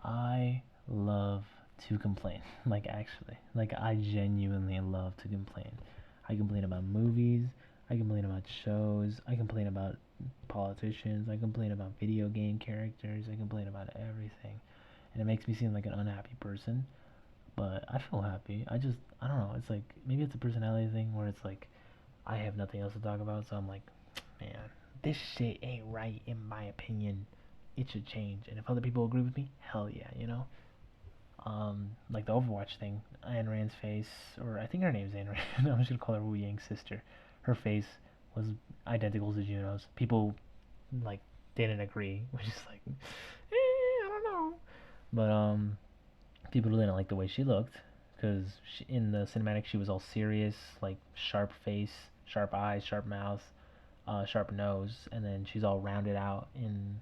I love to complain. Like, actually. Like, I genuinely love to complain. I complain about movies. I complain about shows. I complain about politicians. I complain about video game characters. I complain about everything. And it makes me seem like an unhappy person. But I feel happy. I don't know. It's like, maybe it's a personality thing where it's like, I have nothing else to talk about. So I'm like, man, this shit ain't right in my opinion. It should change. And if other people agree with me, hell yeah, you know? Like the Overwatch thing, Ayn Rand's face, or I think her name's Ayn Rand. I'm just gonna call her Wu Yang's sister. Her face was identical to Juno's. People like didn't agree, which is like, I don't know. But people didn't like the way she looked because in the cinematic she was all serious, like sharp face, sharp eyes, sharp mouth, sharp nose, and then she's all rounded out in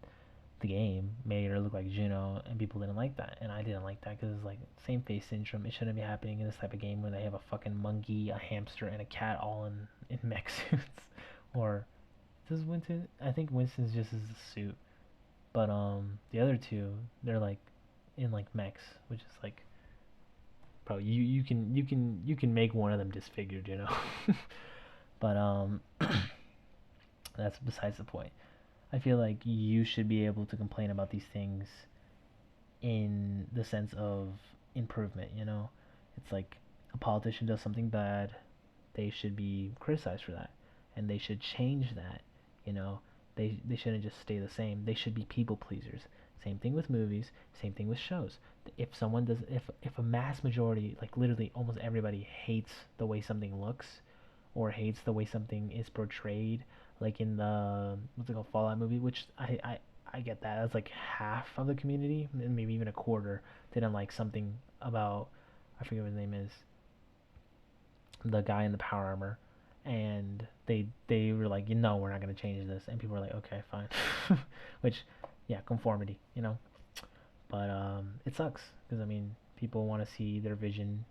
the game, made her look like Juno, and people didn't like that, and I didn't like that because it's like same face syndrome. It shouldn't be happening in this type of game where they have a fucking monkey, a hamster, and a cat all in mech suits. Or does Winston? I think Winston's just as a suit, but the other two they're like in like mechs, which is like, bro, you can make one of them disfigured, you know. But that's besides the point. I feel like you should be able to complain about these things in the sense of improvement, you know? It's like a politician does something bad, they should be criticized for that. And they should change that, you know? They shouldn't just stay the same. They should be people pleasers. Same thing with movies, same thing with shows. If a mass majority, like literally almost everybody hates the way something looks or hates the way something is portrayed, like in the what's it called, Fallout movie, which I get that. That's like half of the community, maybe even a quarter, didn't like something about, I forget what his name is, the guy in the power armor, and they were like, you know, we're not gonna change this, and people were like, okay, fine, which, yeah, conformity, you know. But it sucks because I mean, people want to see their vision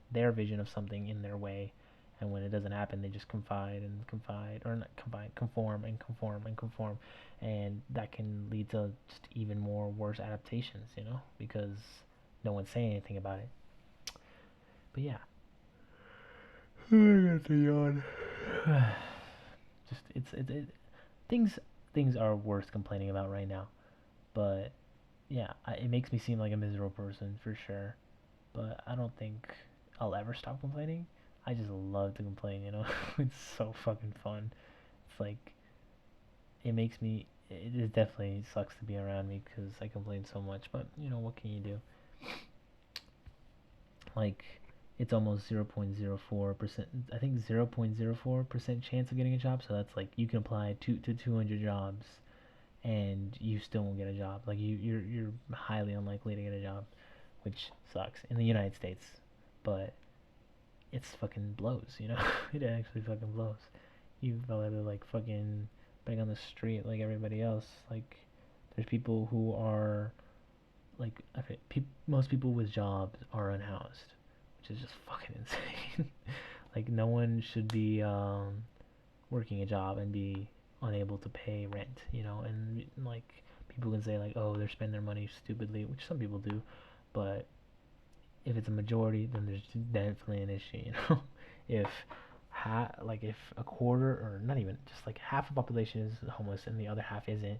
of something in their way, and when it doesn't happen, they just confide and confide, or not confide, conform and conform and conform, and that can lead to just even more worse adaptations, you know, because no one's saying anything about it. But yeah, I got to yawn. Just things things are worth complaining about right now. But yeah, it makes me seem like a miserable person for sure. But I don't think I'll ever stop complaining. I just love to complain, you know? It's so fucking fun. It's like, it makes me, it definitely sucks to be around me because I complain so much, but you know, what can you do? Like, it's almost 0.04%, I think 0.04% chance of getting a job, so that's like, you can apply to 200 jobs and you still won't get a job. Like, you're highly unlikely to get a job, which sucks in the United States. But it's fucking blows, you know? It actually fucking blows. You rather like fucking beg on the street like everybody else. Like, there's people who are like, okay, most people with jobs are unhoused, which is just fucking insane. Like, no one should be working a job and be unable to pay rent, you know? And like, people can say like, oh, they're spending their money stupidly, which some people do, but if it's a majority, then there's definitely an issue, you know? If like if a quarter, or not even, just like half the population is homeless and the other half isn't,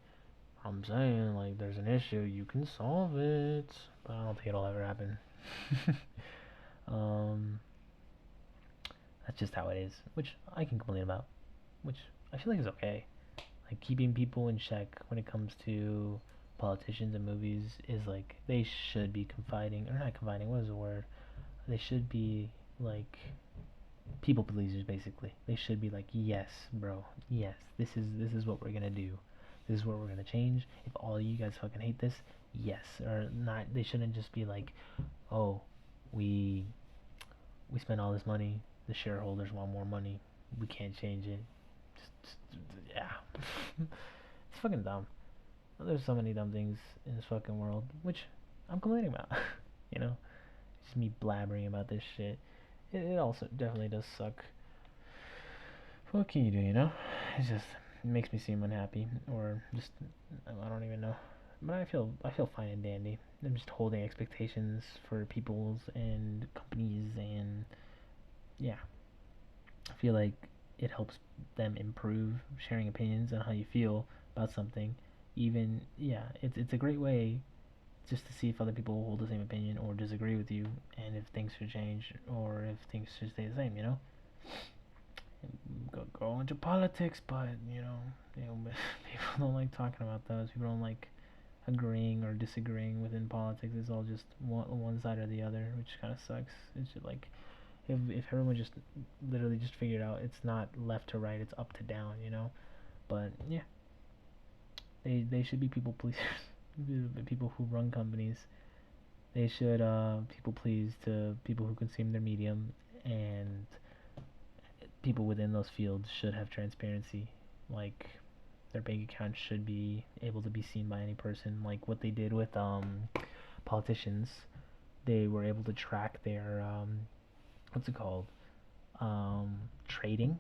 I'm saying like there's an issue, you can solve it, but I don't think it'll ever happen. um, that's just how it is, which I can complain about, which I feel like is okay. Like, keeping people in check when it comes to politicians and movies is like, they should be confiding, or not confiding, what is the word? They should be like people pleasers, basically. They should be like, yes, bro, yes, this is what we're gonna do. This is what we're gonna change. If all of you guys fucking hate this, yes, or not. They shouldn't just be like, oh, we we spend all this money. The shareholders want more money. We can't change it. Just yeah, it's fucking dumb. There's so many dumb things in this fucking world, which I'm complaining about. You know, just me blabbering about this shit. It also definitely does suck. What can you do, you know? It just, it makes me seem unhappy, or just, I don't even know. but I feel fine and dandy. I'm just holding expectations for people's and companies, and yeah, I feel like it helps them improve sharing opinions on how you feel about something. Even yeah, it's a great way just to see if other people hold the same opinion or disagree with you, and if things should change or if things should stay the same. Go into politics, but people don't like talking about those. People don't like agreeing or disagreeing within politics. It's all just one side or the other, which kind of sucks. It's just like if everyone just literally just figured out it's not left to right, it's up to down. But yeah, they should be people pleasers. The people who run companies, they should people please to people who consume their medium, and people within those fields should have transparency. Like their bank account should be able to be seen by any person. Like what they did with politicians, they were able to track their what's it called, trading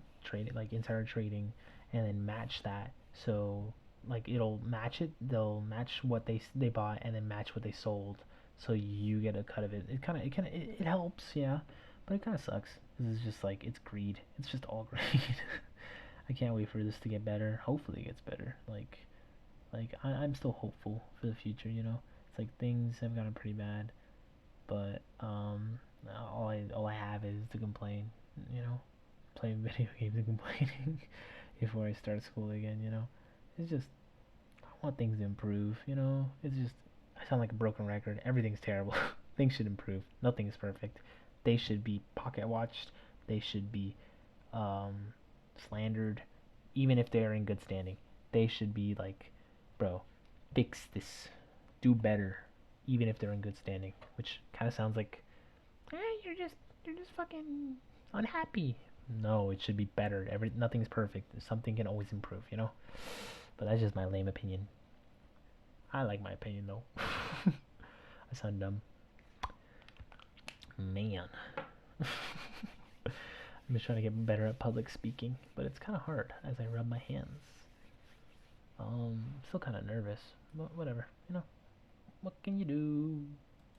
like insider trading, and then match that. So like it'll match it. They'll match what they bought and then match what they sold. So you get a cut of it. It helps, yeah, but it kind of sucks. This is just like it's greed. It's just all greed. I can't wait for this to get better. Hopefully it gets better. I'm still hopeful for the future. It's like things have gotten pretty bad, but all I have is to complain. You know, playing video games and complaining before I start school again. It's just I want things to improve. It's just I sound like a broken record. Everything's terrible. Things should improve. Nothing is perfect. They should be pocket watched. They should be um, slandered, even if they are in good standing. They should be like, bro, fix this, do better, even if they're in good standing. Which kind of sounds like, you're just fucking unhappy. No, it should be better. Nothing's perfect. Something can always improve. But that's just my lame opinion. I like my opinion though. I sound dumb, man. I'm just trying to get better at public speaking, but it's kind of hard as I rub my hands. Still kind of nervous, but whatever. What can you do?